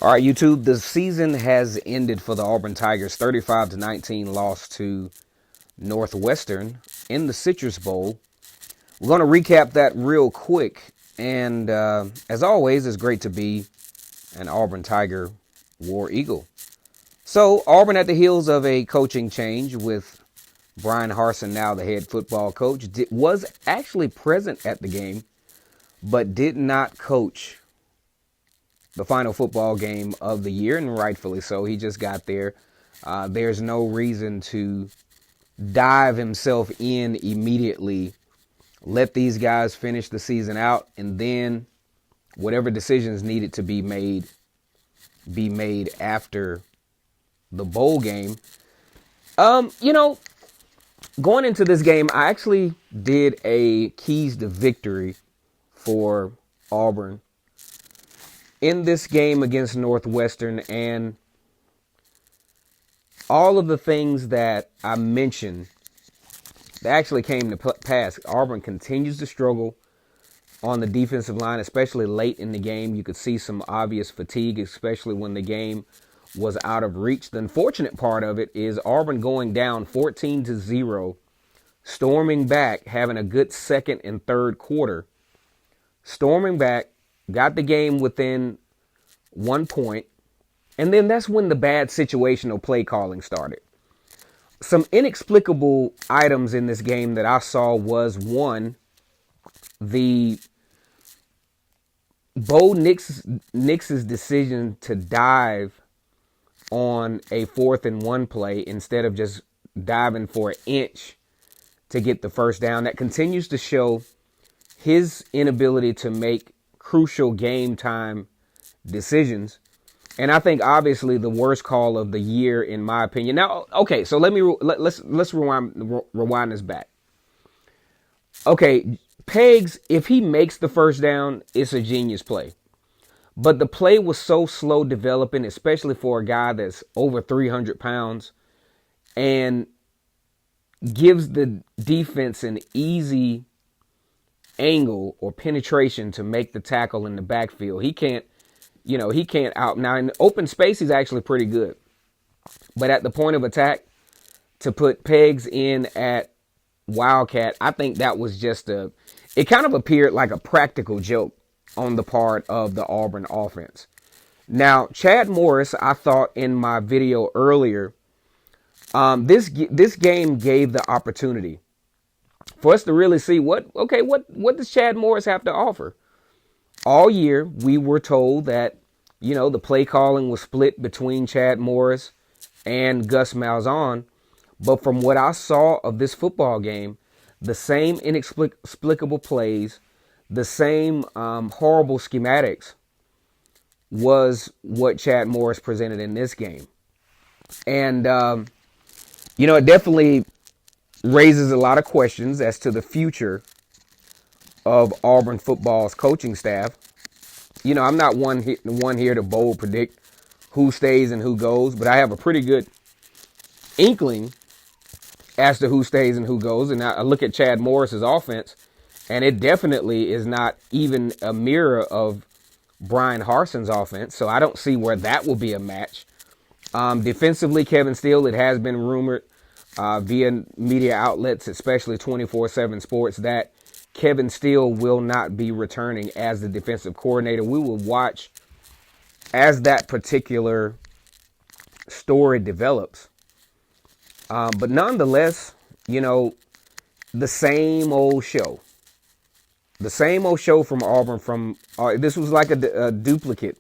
All right, YouTube, the season has ended for the Auburn Tigers. 35-19 loss to Northwestern in the Citrus Bowl. We're going to recap that real quick. And as always, it's great to be an Auburn Tiger War Eagle. So Auburn at the heels of a coaching change with Brian Harsin, now the head football coach, was actually present at the game, but did not coach the final football game of the year, and rightfully so. He just got there. There's no reason to dive himself in immediately. Let these guys finish the season out, and then whatever decisions needed to be made after the bowl game. Going into this game, I actually did a keys to victory for Auburn in this game against Northwestern, and all of the things that I mentioned that actually came to pass. Auburn continues to struggle on the defensive line, especially late in the game. You could see some obvious fatigue, especially when the game was out of reach. The unfortunate part of it is Auburn going down 14-0, storming back, having a good second and third quarter, storming back, got the game within 1 point, and then that's when the bad situational play calling started. Some inexplicable items in this game that I saw was, one, the Bo Nix's decision to dive on a 4th-and-1 play instead of just diving for an inch to get the first down. That continues to show his inability to make crucial game time decisions. And I think obviously the worst call of the year, in my opinion. Now, okay, so let's rewind this back. Okay, Pegs, if he makes the first down, it's a genius play. But the play was so slow developing, especially for a guy that's over 300 pounds, and gives the defense an easy angle or penetration to make the tackle in the backfield. He can't out. Now, in open space, he's actually pretty good. But at the point of attack, to put Pegs in at Wildcat, I think that was just it kind of appeared like a practical joke on the part of the Auburn offense. Now, Chad Morris, I thought in my video earlier, this game gave the opportunity for us to really see what does Chad Morris have to offer. All year, we were told that, the play calling was split between Chad Morris and Gus Malzahn. But from what I saw of this football game, the same inexplicable plays, the same horrible schematics was what Chad Morris presented in this game. And, it definitely raises a lot of questions as to the future of Auburn football's coaching staff. I'm not one here to bold predict who stays and who goes, but I have a pretty good inkling as to who stays and who goes. And I look at Chad Morris's offense, and it definitely is not even a mirror of Brian Harsin's offense. So I don't see where that will be a match. Defensively, Kevin Steele, it has been rumored via media outlets, especially 24/7 Sports, that Kevin Steele will not be returning as the defensive coordinator. We will watch as that particular story develops. But nonetheless, the same old show. The same old show from Auburn. This was like a duplicate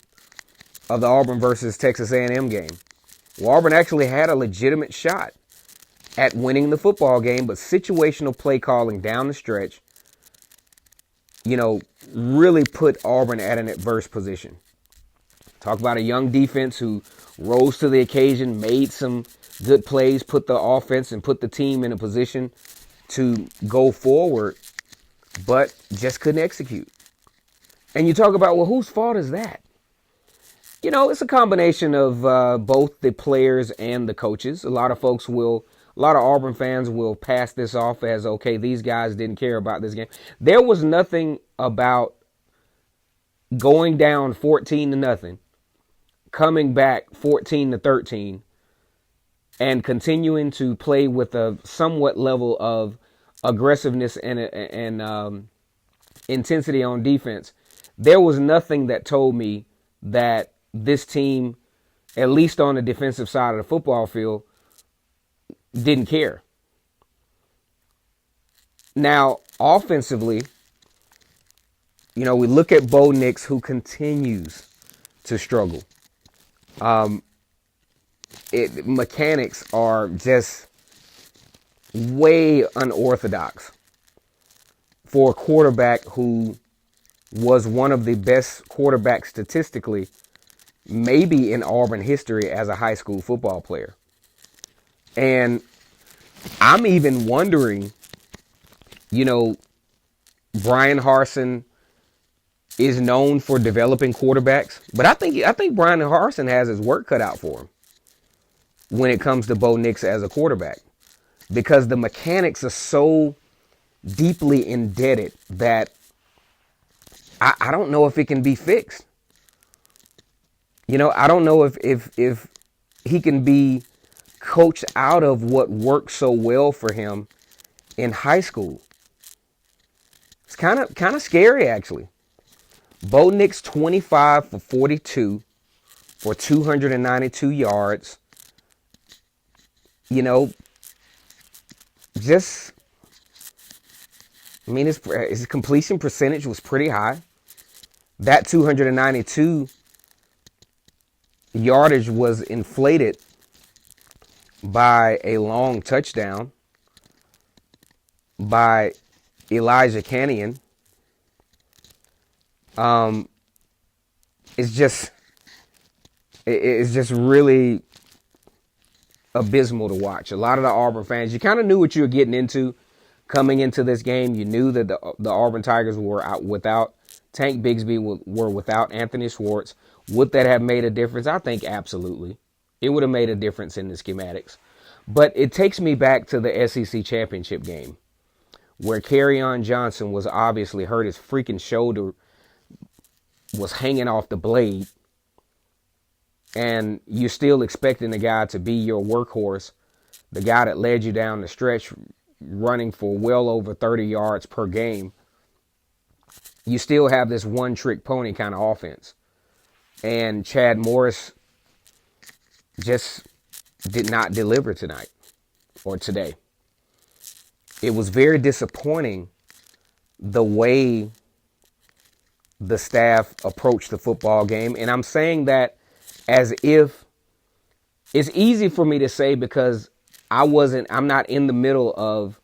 of the Auburn versus Texas A&M game. Well, Auburn actually had a legitimate shot at winning the football game, but situational play calling down the stretch, really put Auburn at an adverse position. Talk about a young defense who rose to the occasion, made some good plays, put the offense and put the team in a position to go forward, but just couldn't execute. And you talk about, well, whose fault is that? It's a combination of both the players and the coaches. A lot of Auburn fans will pass this off as, okay, these guys didn't care about this game. There was nothing about going down 14-0 coming back 14-13 and continuing to play with a somewhat level of aggressiveness and intensity on defense, there was nothing that told me that this team, at least on the defensive side of the football field, didn't care. Now, offensively, we look at Bo Nix, who continues to struggle. Mechanics are just way unorthodox for a quarterback who was one of the best quarterbacks statistically, maybe in Auburn history as a high school football player. And I'm even wondering, Brian Harsin is known for developing quarterbacks, but I think Brian Harsin has his work cut out for him when it comes to Bo Nix as a quarterback, because the mechanics are so deeply indebted that I don't know if it can be fixed. I don't know if he can be coached out of what worked so well for him in high school. It's kind of scary, actually. Bo Nix 25 for 42 for 292 yards. His completion percentage was pretty high. That 292 yardage was inflated by a long touchdown by Elijah Canion. It's just really abysmal to watch. A lot of the Auburn fans, you kind of knew what you were getting into coming into this game. You knew that the Auburn Tigers were out without Tank Bigsby, were without Anthony Schwartz. Would that have made a difference? I think absolutely. It would have made a difference in the schematics. But it takes me back to the SEC championship game where Kerryon Johnson was obviously hurt. His freaking shoulder was hanging off the blade. And you're still expecting the guy to be your workhorse, the guy that led you down the stretch running for well over 30 yards per game. You still have this one-trick pony kind of offense. And Chad Morris just did not deliver tonight or today. It was very disappointing the way the staff approached the football game. And I'm saying that as if it's easy for me to say because I'm not in the middle of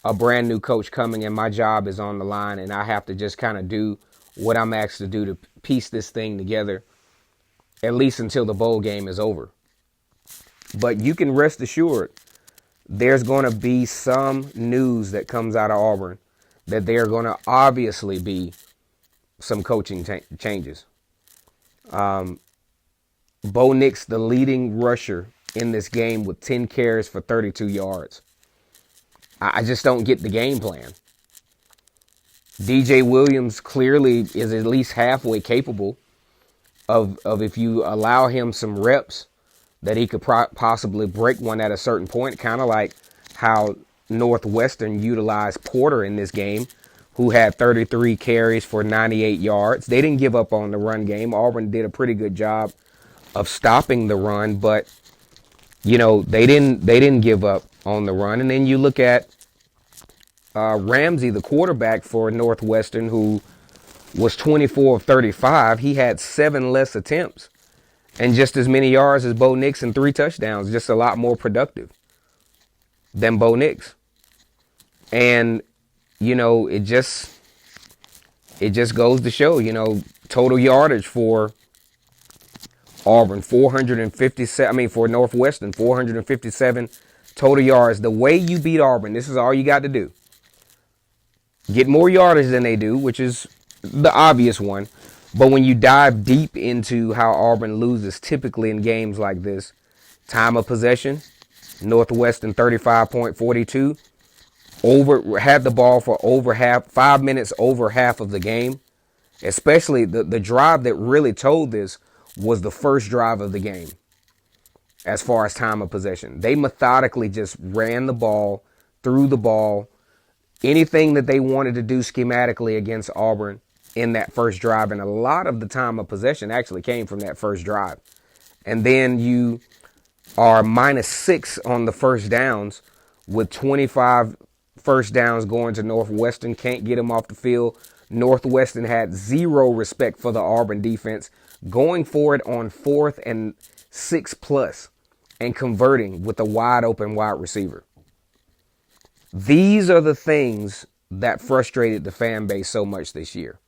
a brand new coach coming and my job is on the line and I have to just kind of do what I'm asked to do to piece this thing together, at least until the bowl game is over. But you can rest assured there's going to be some news that comes out of Auburn that there are going to obviously be some coaching changes. Bo Nix, the leading rusher in this game with 10 carries for 32 yards. I just don't get the game plan. DJ Williams clearly is at least halfway capable of if you allow him some reps, that he could possibly break one at a certain point, kind of like how Northwestern utilized Porter in this game, who had 33 carries for 98 yards. They didn't give up on the run game. Auburn did a pretty good job of stopping the run, but they didn't give up on the run. And then you look at Ramsey, the quarterback for Northwestern, who was 24 of 35. He had 7 less attempts and just as many yards as Bo Nix and 3 touchdowns, just a lot more productive than Bo Nix. And, it just goes to show, total yardage for Auburn, 457, for Northwestern, 457 total yards. The way you beat Auburn, this is all you got to do. Get more yardage than they do, which is the obvious one. But when you dive deep into how Auburn loses typically in games like this, time of possession, Northwestern 35.42, had the ball for over 5 minutes over half of the game. Especially the drive that really told this was the first drive of the game as far as time of possession. They methodically just ran the ball, threw the ball, anything that they wanted to do schematically against Auburn in that first drive. And a lot of the time of possession actually came from that first drive. And then you are -6 on the first downs with 25 first downs going to Northwestern. Can't get them off the field. Northwestern had zero respect for the Auburn defense, going for it on 4th and 6+ and converting with a wide open wide receiver. These are the things that frustrated the fan base so much this year.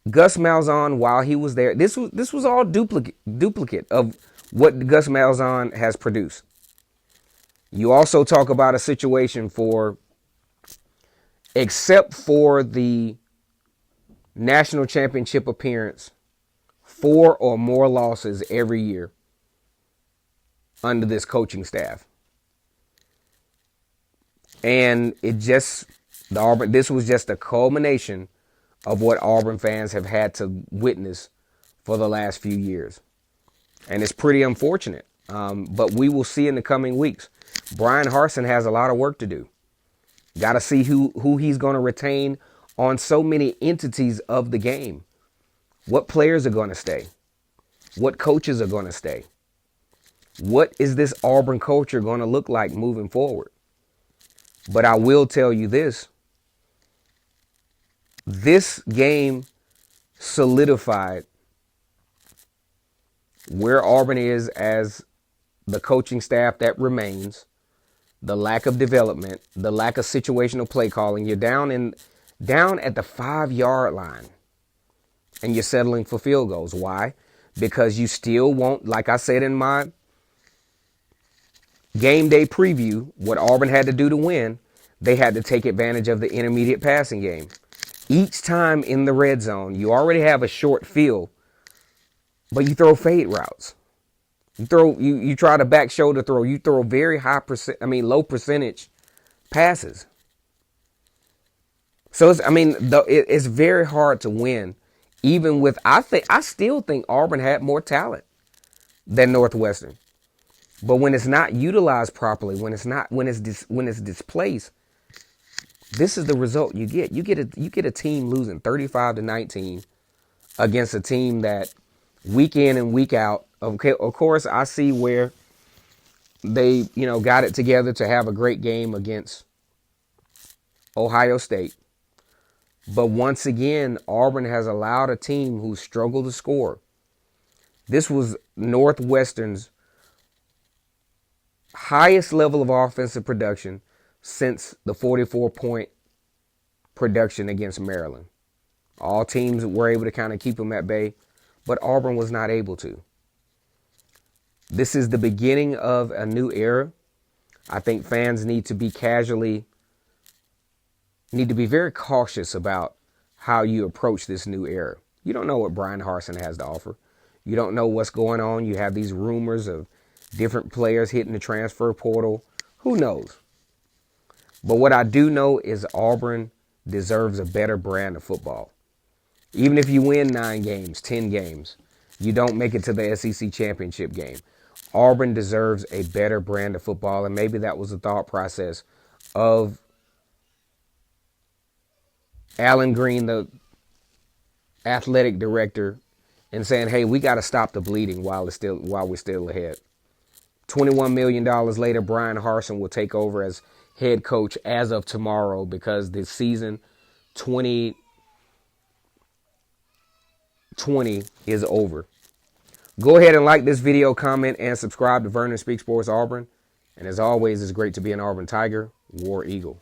Gus Malzahn, while he was there, this was all duplicate of what Gus Malzahn has produced. You also talk about a situation for, except for the national championship appearance, 4 or more losses every year under this coaching staff. And this was just a culmination of what Auburn fans have had to witness for the last few years. And it's pretty unfortunate. But we will see in the coming weeks. Brian Harsin has a lot of work to do. Got to see who he's going to retain on so many entities of the game. What players are going to stay? What coaches are going to stay? What is this Auburn culture going to look like moving forward? But I will tell you this. This game solidified where Auburn is as the coaching staff that remains, the lack of development, the lack of situational play calling. You're down at the 5-yard line and you're settling for field goals. Why? Because you still won't, like I said in my game day preview, what Auburn had to do to win, they had to take advantage of the intermediate passing game. Each time in the red zone, you already have a short field, but you throw fade routes. You try to back shoulder throw. You throw very low percentage passes. So it's very hard to win, even with I still think Auburn had more talent than Northwestern. But when it's not utilized properly, when it's displaced, this is the result you get. You get a team losing 35-19 against a team that week in and week out. Okay, of course, I see where they, got it together to have a great game against Ohio State. But once again, Auburn has allowed a team who struggled to score. This was Northwestern's highest level of offensive production since the 44-point production against Maryland. All teams were able to kind of keep them at bay, but Auburn was not able to. This is the beginning of a new era. I think fans need to be very cautious about how you approach this new era. You don't know what Brian Harsin has to offer. You don't know what's going on. You have these rumors of different players hitting the transfer portal. Who knows? But what I do know is Auburn deserves a better brand of football. Even if you win 9 games, 10 games, you don't make it to the SEC championship game. Auburn deserves a better brand of football, and maybe that was the thought process of Alan Green, the athletic director, and saying, hey, we got to stop the bleeding while we're still ahead. $21 million later, Brian Harsin will take over as head coach as of tomorrow because the season 2020 is over. Go ahead and like this video, comment, and subscribe to Vernon Speaks Sports Auburn. And as always, it's great to be an Auburn Tiger, War Eagle.